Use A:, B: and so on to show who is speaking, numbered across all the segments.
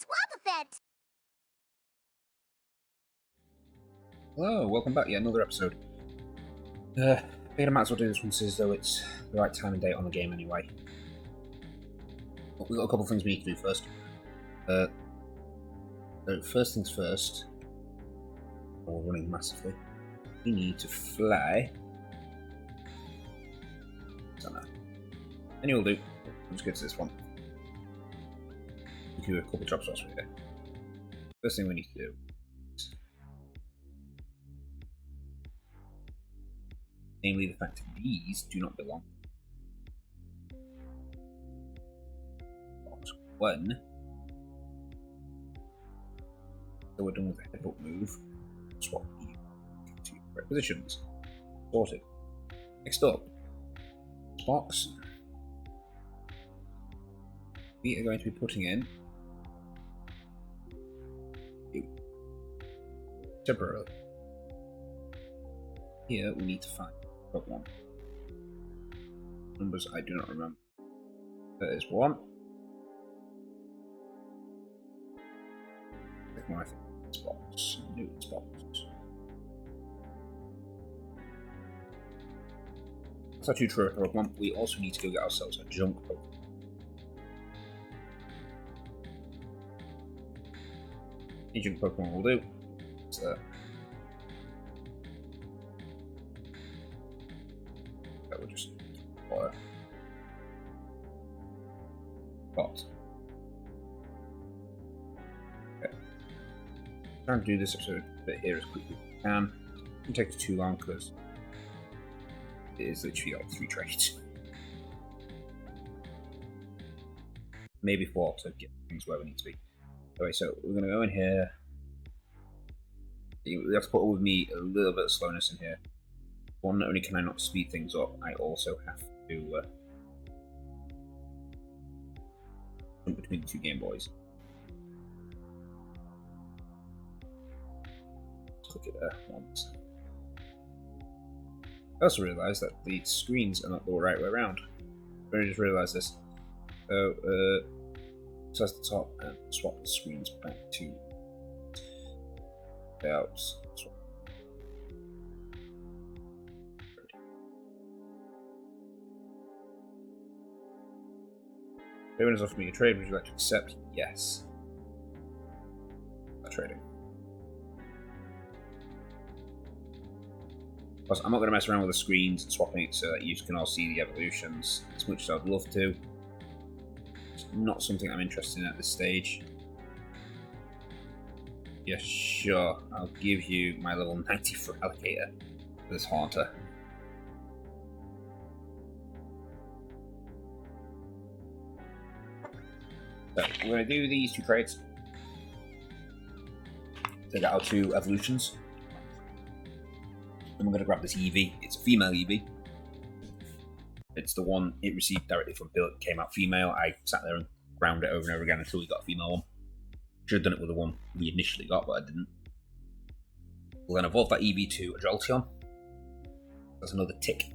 A: It's Wobbuffet!
B: Hello, welcome back. Another episode. I think I might as well do this one as though it's the right time and date on the game anyway. But we've got a couple of things we need to do first. So first things first, we're running massively. We need to fly. Any will do. Let's get to this one. We can do a couple of jobs whilst we're here. First thing we need to do. Namely, the fact that these do not belong. One. So we're done with the headbutt move. Swap you to your correct positions. Sorted. Next up, this box. We are going to be putting in temporarily. Here we need to find Pokemon. Numbers I do not remember. There is one. Click my box. New box. That's our two trophy Pokemon. We also need to go get ourselves a junk Pokemon. Any junk Pokemon will do. So that will just fire. But okay. Trying to do this episode a bit here as quickly as I can. It won't take us too long because it is literally like 3 trades. Maybe 4 to get things where we need to be. Okay, so we're going to go in here. We have to put with me a little bit of slowness in here. One, not only can I not speed things up, I also have to jump between the 2 Game Boys. Click it there once. I also realised that the screens are not the right way around. I just realised this. So, press the top and swap the screens back to layouts. Everyone has offered me a trade. Would you like to accept? Yes. Trading. Plus, I'm not going to mess around with the screens and swapping it so that you can all see the evolutions as much as I'd love to. It's not something I'm interested in at this stage. Yeah, sure. I'll give you my level 90 for alligator for this Haunter. So, we're going to do these 2 trades. Take out our 2 evolutions. And we're going to grab this Eevee. It's a female Eevee. It's the one it received directly from Bill. It came out female. I sat there and ground it over and over again until we got a female one. Should have done it with the one we initially got, but I didn't. We'll then evolve that Eevee to a Jolteon. That's another tick.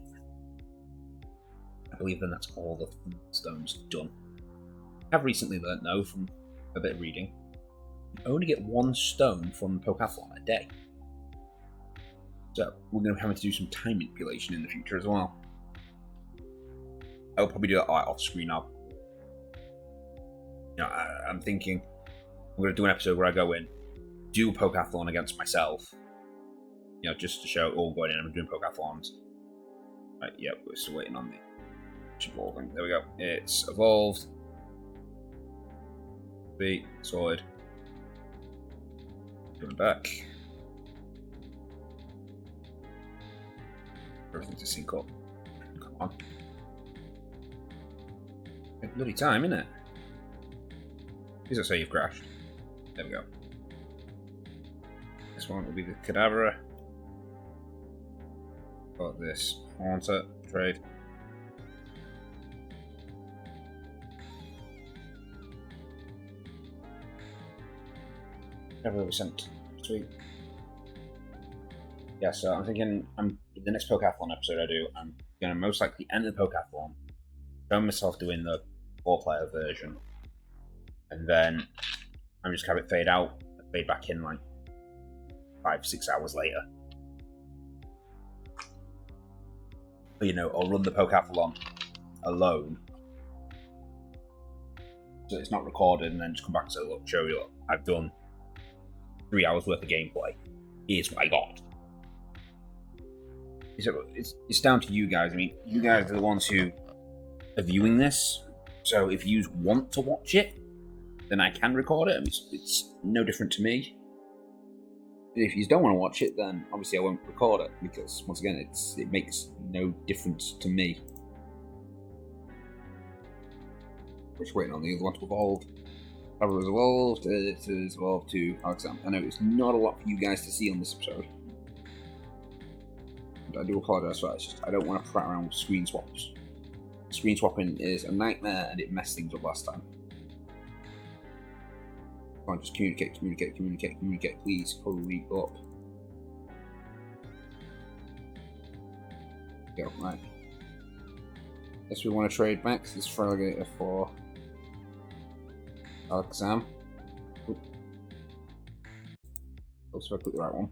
B: I believe then that's all the stones done. I have recently learnt, though, from a bit of reading, you only get 1 stone from Pokathlon a day. So we're going to be having to do some time manipulation in the future as well. I'll probably do that off screen now. You know, I'm thinking I'm going to do an episode where I go in, do Pokathlon against myself. You know, just to show, oh, going in, I'm doing Pokathlons. Right, yeah, we're still waiting on the evolving. There we go. It's evolved. Be sorted. Going back. Everything to sync up. Come on. Bloody time, isn't it? Please don't say you've crashed. There we go. This one will be the Kadabra. Got this Haunter trade. Never will be sent. Sweet. Yeah, so I'm thinking the next Pokathlon episode I do, I'm going to most likely end the Pokathlon, show myself doing the 4-player version, and then and just have it fade out and fade back in like 5-6 hours later. Or run the Pokeathlon alone, so it's not recorded, and then just come back and say, look, show you, I've done 3 hours worth of gameplay. Here's what I got. It's down to you guys. I mean, you guys are the ones who are viewing this, so if you want to watch it, then I can record it. I mean, it's no different to me. If you don't want to watch it, then obviously I won't record it, because once again, it makes no difference to me. We're just waiting on the other one to evolve. However, has evolved. It has evolved to Alexander. I know it's not a lot for you guys to see on this episode. And I do apologise for that. It's just I don't want to prat around with screen swaps. Screen swapping is a nightmare, and it messed things up last time. Come on, just communicate, please. Hurry up. Go, right. Guess we want to trade back this Feraligatr for Alakazam. Also, I put the right one.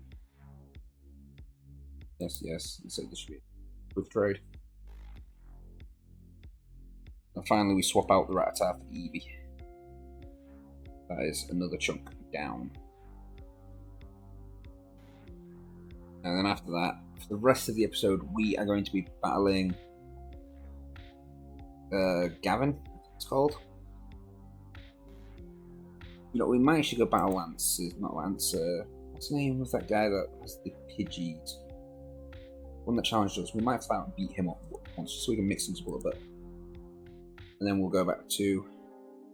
B: Yes. So this should be a good trade. And finally, we swap out the Rattata for the Eevee. That is another chunk down. And then after that, for the rest of the episode, we are going to be battling Gavin, it's called. We might actually go battle Lance. Not Lance. What's the name of that guy that has the Pidgeys? One that challenged us. We might have to beat him up once, just so we can mix things up a little bit. And then we'll go back to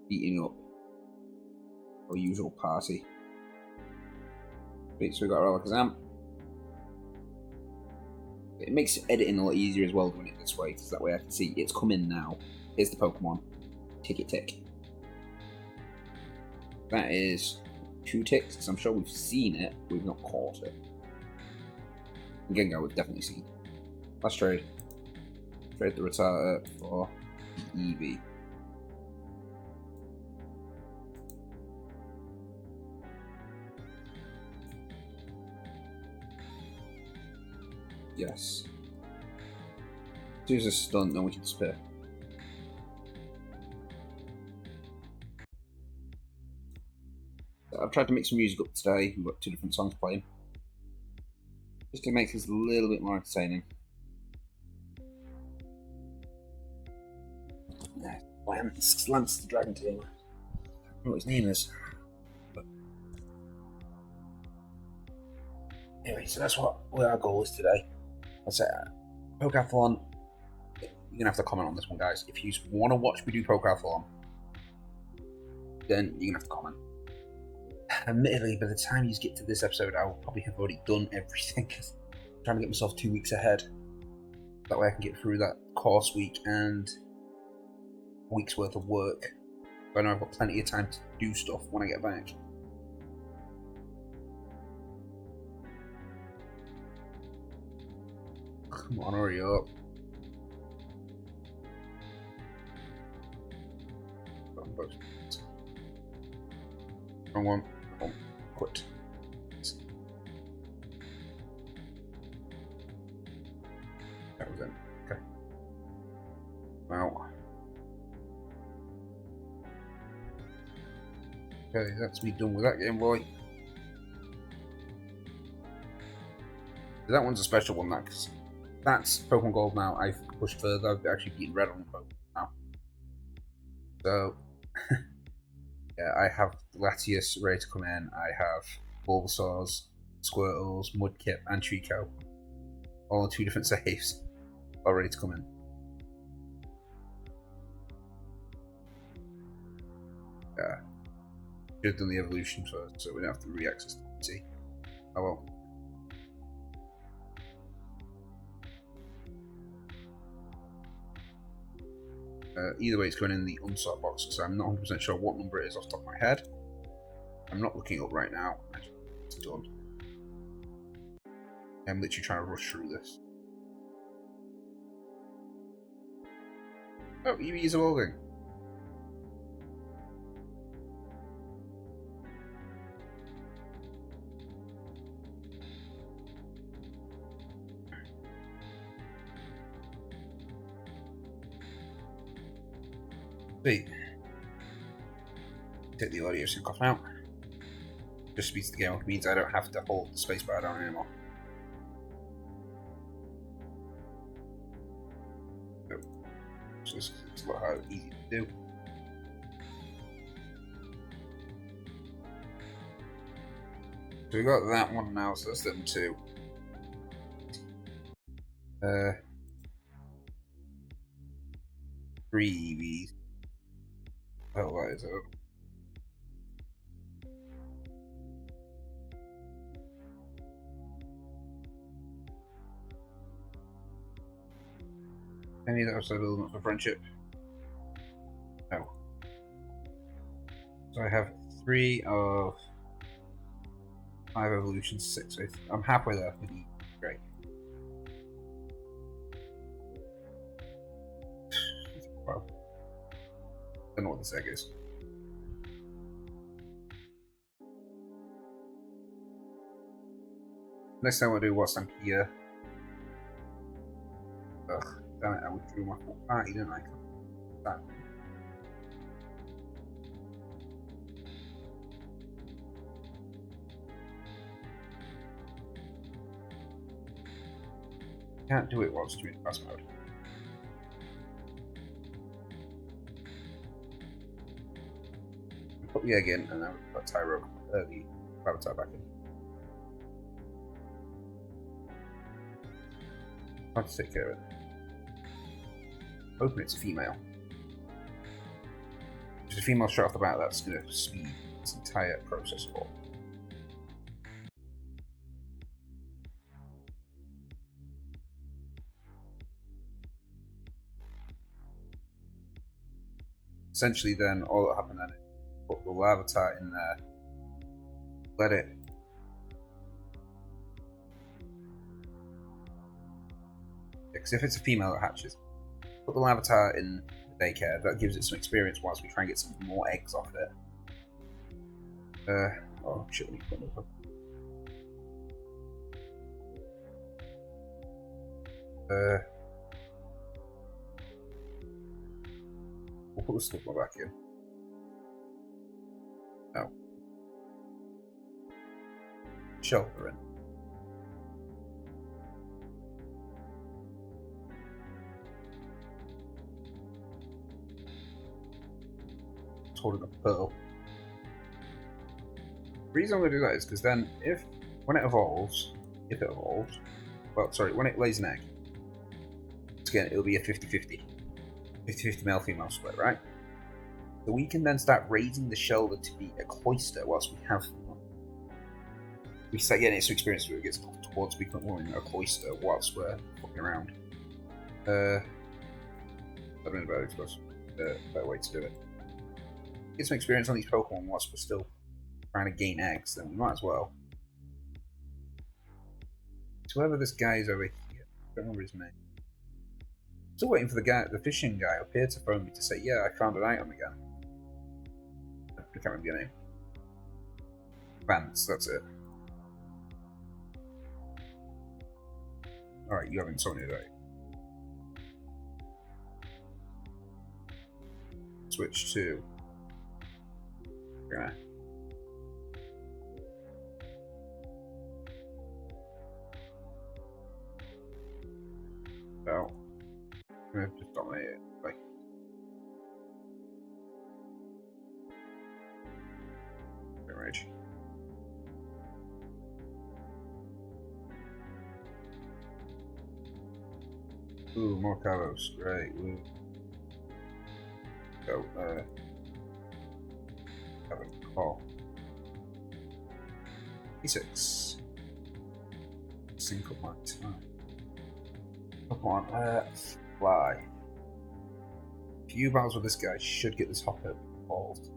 B: beating up our usual party. Right, so we got our Alakazam. It makes editing a lot easier as well doing it this way, because that way I can see it's come in now. Here's the Pokemon. Tick. That is 2 ticks, because I'm sure we've seen it, but we've not caught it. And Gengar we've definitely seen. Last trade. Trade the Rattata for the Eevee. Yes. As soon as it's done, then we can disappear. I've tried to make some music up today. We've got 2 different songs playing, just to make this a little bit more entertaining. Lance the Dragon Tamer. I don't know what his name is. But anyway, so that's what our goal is today. I'll say Pokeathlon. You're gonna have to comment on this one, guys. If you want to watch me do Pokeathlon, then you're gonna have to comment. Admittedly, by the time you get to this episode, I'll probably have already done everything. I'm trying to get myself 2 weeks ahead. That way I can get through that course week and a week's worth of work. But I know I've got plenty of time to do stuff when I get back. Come on, hurry up. Wrong one. Oh, quit. That was it. Okay. Wow. Okay, that's me done with that Game Boy. That one's a special one, that, because that's Pokemon Gold now. I've pushed further. I've actually beaten Red on Pokemon now. So, yeah, I have Latias ready to come in. I have Bulbasaurs, Squirtles, Mudkip, and Trico. All on 2 different saves. All ready to come in. Yeah. Should have done the evolution first, so we don't have to re-access the PT. Oh well. Either way, it's going in the unsort box, because I'm not 100% sure what number it is off the top of my head. I'm not looking it up right now. It's done. I'm literally trying to rush through this. Oh, Eevee is evolving. Sweet. Take the audio sync off now. Just speeds the game up, means I don't have to hold the spacebar down anymore. So it's a lot harder, easy to do. So we got that one now, so that's them two. 3 EVs. Oh, that is it. Any that also building up for friendship? No. So I have 3 of 5 evolutions, 6. So I'm halfway there with E. Great. Wow. Don't know what this egg is. Next time we'll do what's on here. Ugh, damn it, I withdrew my full party, didn't I? That. Can't do it whilst doing fast mode. Put the egg in and then put Tyro, the avatar back in. I'll have to take care of it. Hoping it's a female. If it's a female straight off the bat, that's going to speed this entire process up. Essentially, then all that happened then is put the avatar in there, let it. Because if it's a female that hatches, put the avatar in the daycare. That gives it some experience whilst we try and get some more eggs off it. Oh shit! We'll put the stigma back in. No. Shelter in. It's holding a pearl. The reason I'm going to do that is because then when it evolves, when it lays an egg, again, it'll be a 50-50. 50-50 male-female split, right? So we can then start raising the shelter to be a cloister whilst we have one. We start getting some experience where it gets towards becoming a cloister whilst we're fucking around. I don't know about it, I suppose. Better way to do it. Get some experience on these Pokemon whilst we're still trying to gain eggs, then we might as well. So whoever this guy is over here, I don't remember his name. Still waiting for the fishing guy up here to phone me to say, yeah, I found an item again. I can't remember your name. Vance, that's it. Alright, you haven't told me that. Switch to. Gonna. Well. I'm going to just dominate it. Like. Rage. Ooh, more Carlos. Great. Ooh. So, have a call. E6. Sync up my time. Come on, fly. A few battles with this guy should get this hopper involved.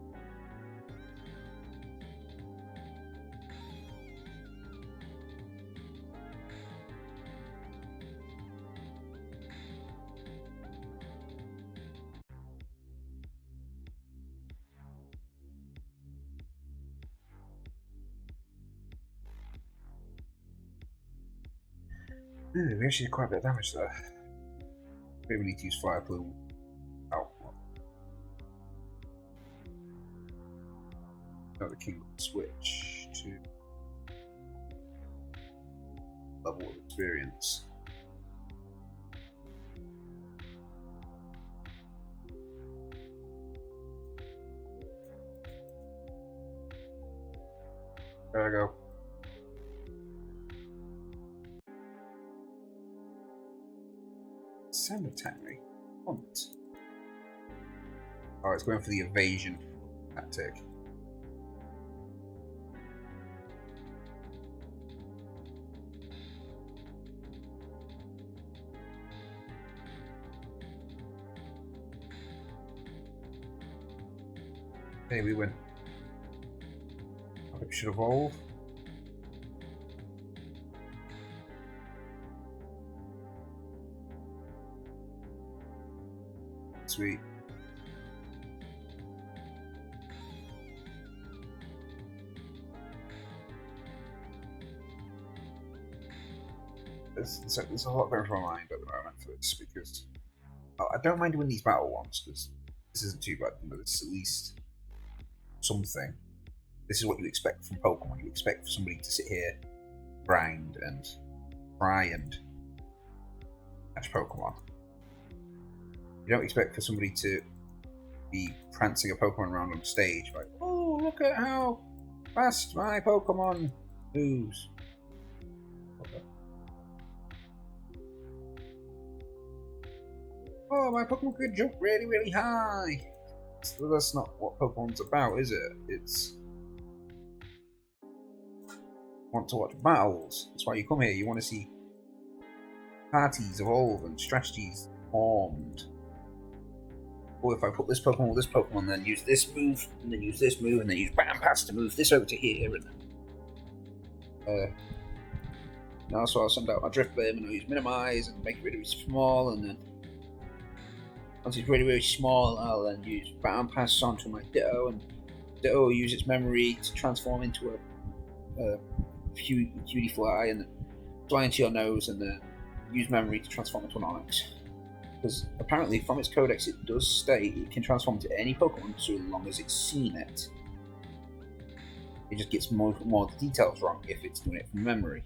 B: Ooh, we actually did quite a bit of damage there. Maybe we need to use Fire Plume. Oh. the Kingdom switch to level of experience. There I go. Sound attack me. Hunt. Oh, it's going for the evasion tactic. Okay, we win. I think we should evolve. Sweet. There's a lot going through my mind at the moment for this because I don't mind doing these battle ones because this isn't too bad, but it's at least something. This is what you expect from Pokemon. You expect for somebody to sit here, grind, and try and catch Pokemon. You don't expect for somebody to be prancing a Pokemon around on stage like, oh, look at how fast my Pokemon moves. Okay. Oh, my Pokemon could jump really, really high. So that's not what Pokemon's about, is it? It's want to watch battles. That's why you come here. You want to see parties evolve and strategies formed. Or if I put this Pokemon with this Pokemon, then use this move, and then use this move, and then use Bam Pass to move this over to here, and also I'll send out my Drift Beam and I'll use Minimize and make it really, really small, and then once it's really, really small, I'll then use Bam Pass onto my Ditto, and Ditto will use its memory to transform into a cutie fly, and then fly into your nose, and then use memory to transform into an Onyx. Because apparently from its codex it does state it can transform to any Pokemon so long as it's seen it. It just gets more of the details wrong if it's doing it from memory.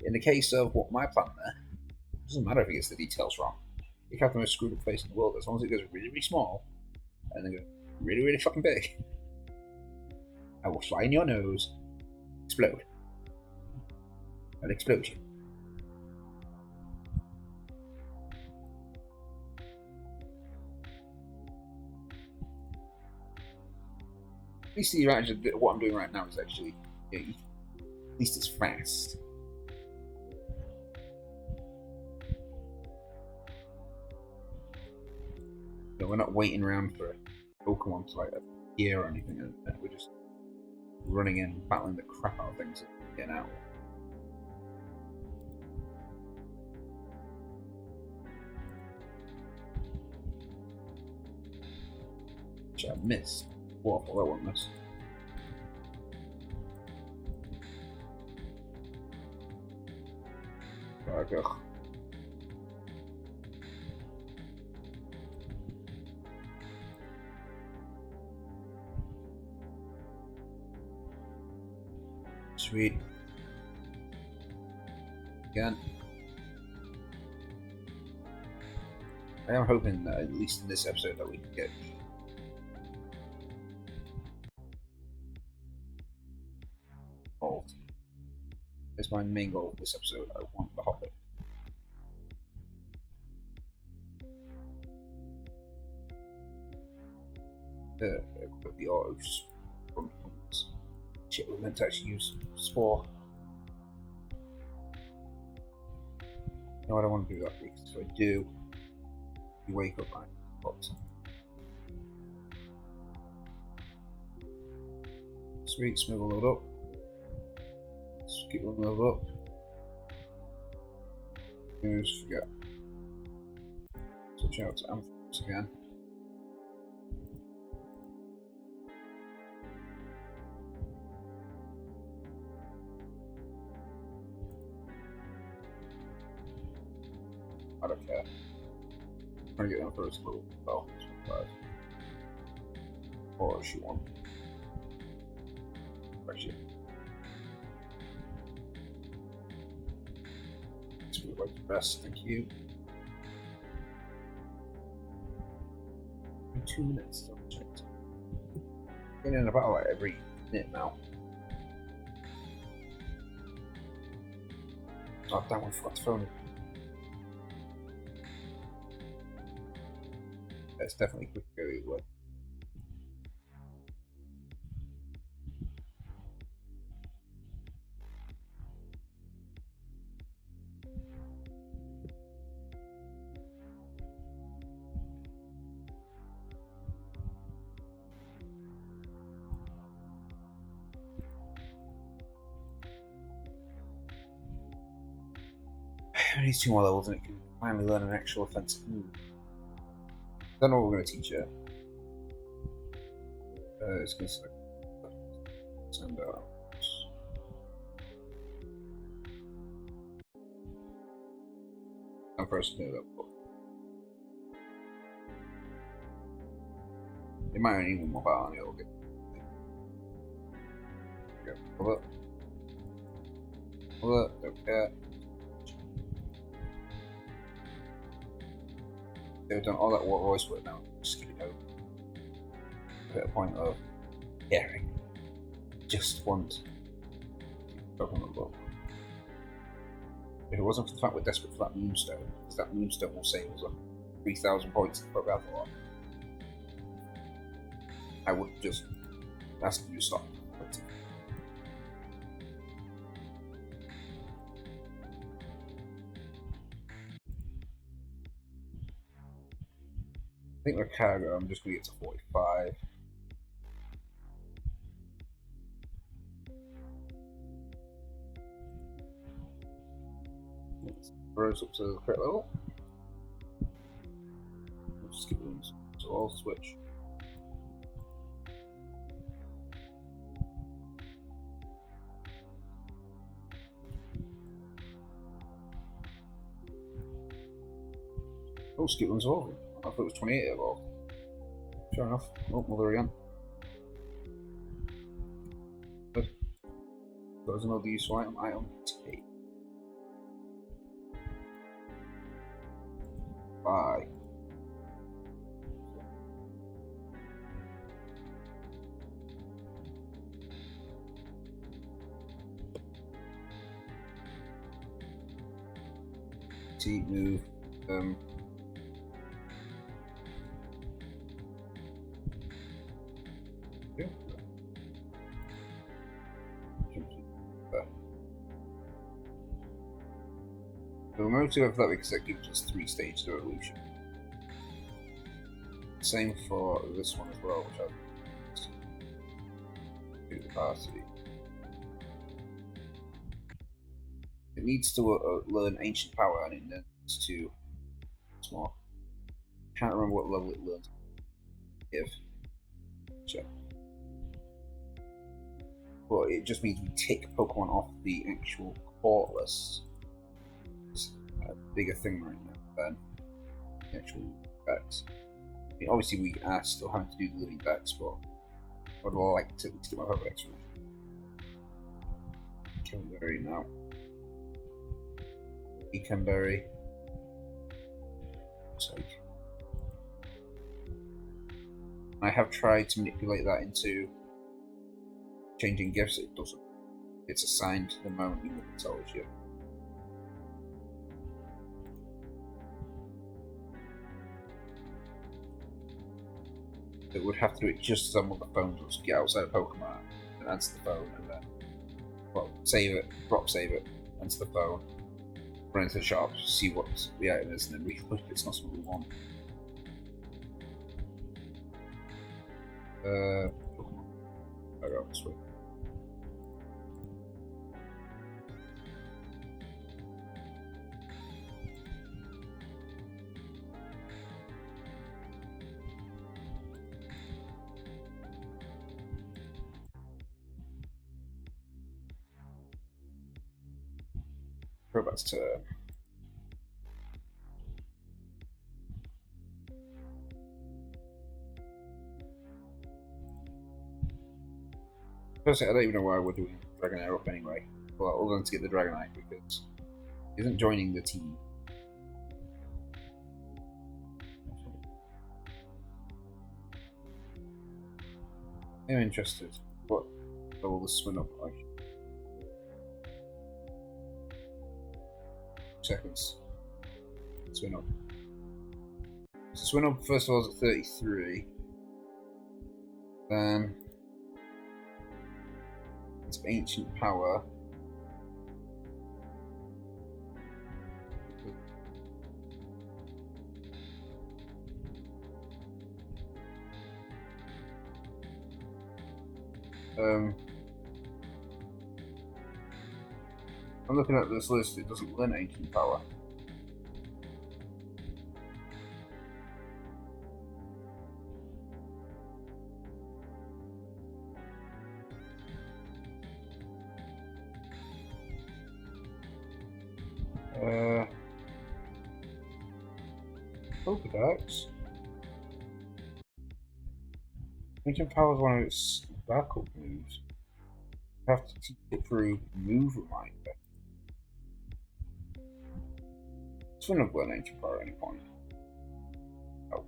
B: In the case of what my plan there, it doesn't matter if it gets the details wrong. You can have the most screwed up face in the world as long as it goes really, really small and then goes really, really fucking big. I will fly in your nose, explode. An explosion. At least what I'm doing right now is actually, at least it's fast. So we're not waiting around for Pokemon to like appear or anything. We're just running in, battling the crap out of things and getting out. Which I missed. Waffle, that won't miss. There I go. Sweet. Again. I am hoping that at least in this episode that we can get involved. That's my main goal of this episode. I want the Hobbit. Equip the autos. Shit, we're meant to actually use Spore. No, I don't want to do that because if I do, you wake up like what? Sweet, smooth load up. Let's keep the load up. News, forget. Switch out to Amphibians again. I don't care. I'm trying to get down first little bell. 5. Or she won. refresh it. It's really like the best, thank you. 2 minutes, double checked. Getting in about like every minute now. Oh, damn, I forgot to phone. It's definitely quick to go either way. I need 2 more levels and it can finally learn an actual offensive move. Don't know what we're going to teach her. It's going to send out. I'm first new level. It might only need one more battle and it'll get. There we go. Hold up. Don't care. They've done all that voice work now. Just skip it over. At a point of caring. Just want Pokemon book. If it wasn't for the fact we're desperate for that moonstone, because that moonstone will save us 3,000 points for Avalible, I would just ask you to stop. I think with cargo, I'm just going to get to 45. Let's rose up to the crit level. We'll just skip them, so I'll switch. Oh, skip them as well. I thought it was 28 evolved. Fair enough. Oh, mother again. Good. There's another useful item. Take. Bye. T move. Yeah. So we'll move to athletic because that gives us 3 stages of evolution. Same for this one as well, which I've do the capacity. It needs to learn ancient power and it needs to more. Can't remember what level it learns. If sure. But it just means we tick Pokemon off the actual court list. It's a bigger thing right now than the actual decks. I mean, obviously, we are still having to do the living decks, but I'd like to get my Pokedex from Canberry now. Canberry. I have tried to manipulate that into changing gifts. It doesn't. It's assigned the moment you look at tells you. It would have to do it just as I'm on the phone, just get outside of Pokemon and answer the phone, and then save it, drop save it, answer the phone, run into the shop, see what the item is, and then reflip if it's not something we want. Pokemon. I got this way. Robot's turn. Personally, I don't even know why we're doing Dragonair up anyway. Well, other than to get the Dragonite, because he isn't joining the team. I'm interested. What level the swim up like? Seconds. Swim up. So swim up first of all is at 33. Then it's ancient power. I'm looking at this list, it doesn't learn ancient power. Pokedex. Ancient power is one of its backup moves. You have to teach it through move reminder. Swim up learn ancient power at any point. Oh.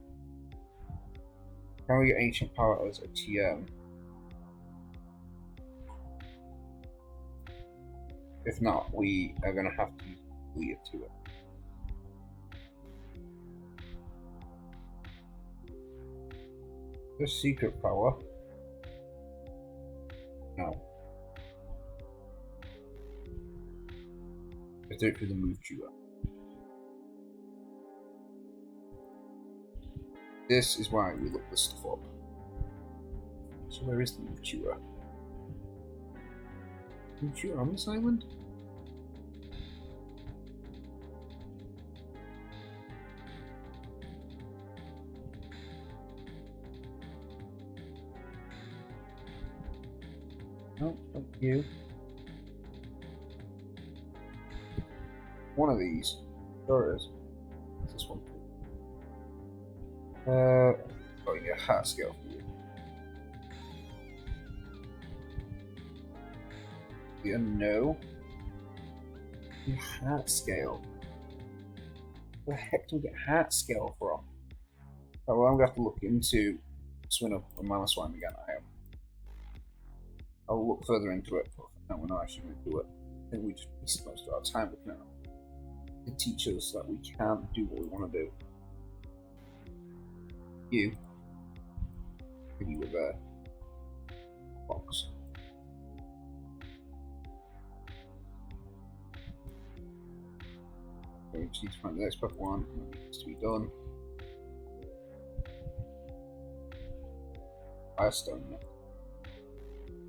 B: Can we get ancient power as a TM? If not, we are going to have to lead it to it. The secret power? No. Let's do it through the move tutor. This is why we look this stuff up. So where is the move tutor? Move tutor on this island? No, not you. One of these. Sure it is. It's this one. Oh, you get a hat scale for you. Yeah, no. Your hat scale. Where the heck do we get hat scale from? Oh, well, I'm going to have to look into Swim Up and Mana Swine again. I'll look further into it, but for now we're not actually going to do it. I think we just wasted most of our time looking at it. To teach us that we can't do what we want to do. You were there. Box. We just need to find the next Pokemon. That needs to be done. Firestone.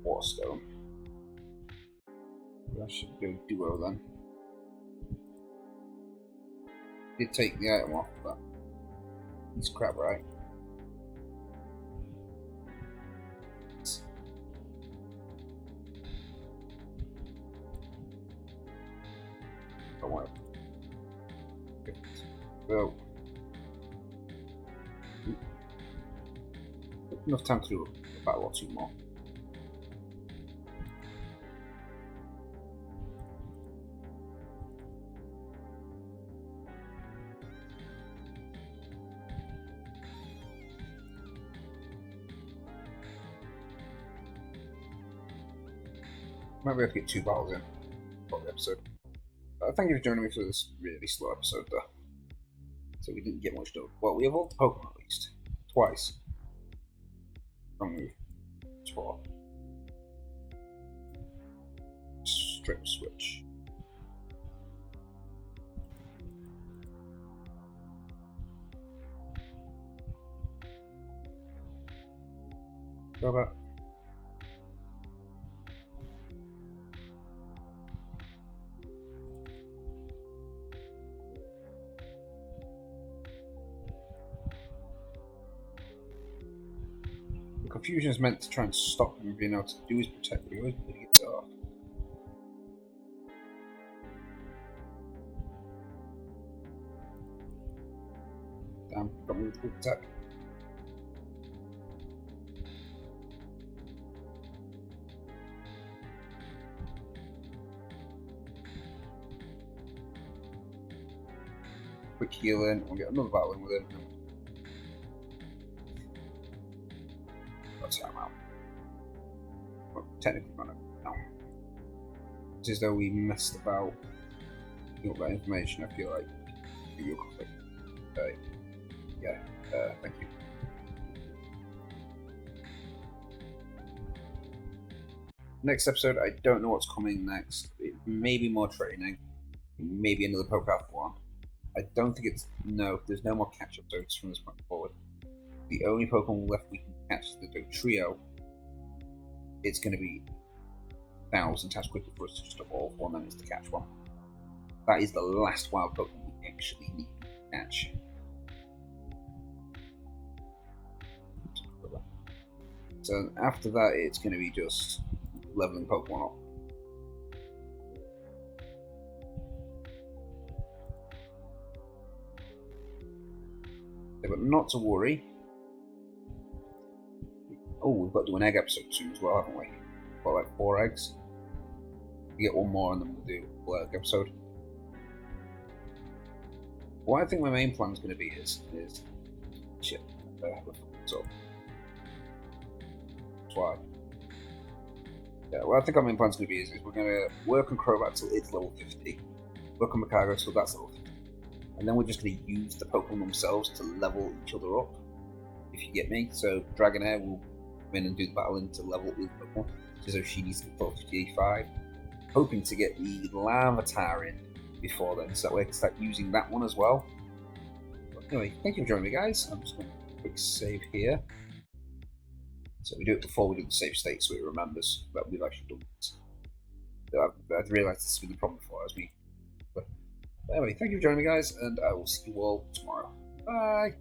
B: Warstone. I should go duo then. Did take the item off, but he's crap, right? Don't worry. Well, enough time to do a battle or two more. Might be able to get 2 battles in for the episode. Thank you for joining me for this really slow episode, though. So we didn't get much done. Well, we evolved Pokemon at least. Twice. Wrong move. Swap. Strip switch. Go back. Confusion is meant to try and stop him being able to do his protect, but he always gets it off. Damn, got me with quick attack. quick heal in, we'll get another battle in with him. That's how I'm out. Well, technically, not now. It's as though we messed about all that information. I feel like you're conflict. Yeah, thank you. Next episode, I don't know what's coming next. It may be more training, maybe another Pokedex one. I don't think it's there's no more catch episodes from this point forward. The only Pokemon left we can catch is the Dotrio. It's going to be 1,000 times quicker for us to just evolve one than it is to catch one. That is the last wild Pokemon we actually need to catch. So after that, it's going to be just leveling Pokemon up. Yeah, but not to worry. Oh, we've got to do an egg episode soon as well, haven't we? We've got like 4 eggs. We get one more and then we'll do a egg episode. What I think my main plan is going to be is shit. So that's why. Yeah, what I think our main plan is going to be is we're going to work on Crobat till it's level 50, work on Macago till that's level 50, and then we're just going to use the Pokemon themselves to level each other up, if you get me. So Dragonair will come in and do the battling to level with Pokemon, so she needs to get level 55, hoping to get the Larvitar in before then, so that way I can start using that one as well. But anyway, thank you for joining me, guys. I'm just going to do a quick save here. So we do it before we do the save state so it remembers that we've actually done this. I've realised this has been the problem before as me. But anyway, thank you for joining me, guys, and I will see you all tomorrow. Bye!